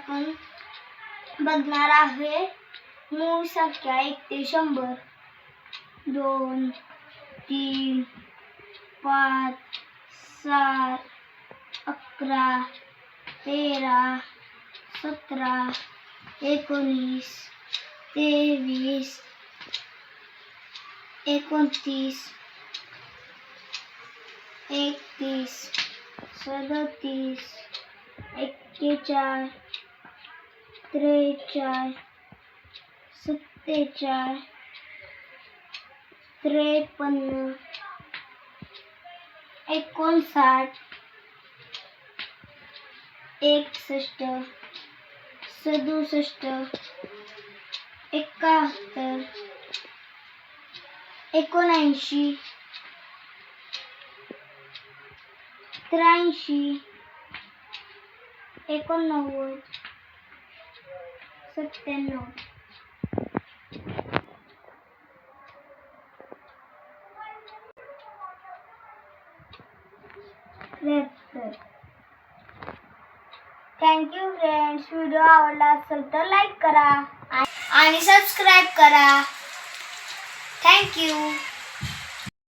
आपण बघणार आहे मूळ संख्या 1 ते 100. 2 3 5 7 11 13 17 19 23 29 31 37 41 43 47 53 59 61 67 71 79 83 89 97 73. Thank you friends. व्हिडिओ आवडला असेल तर लाईक करा आणि सबस्क्राईब करा. थँक्यू.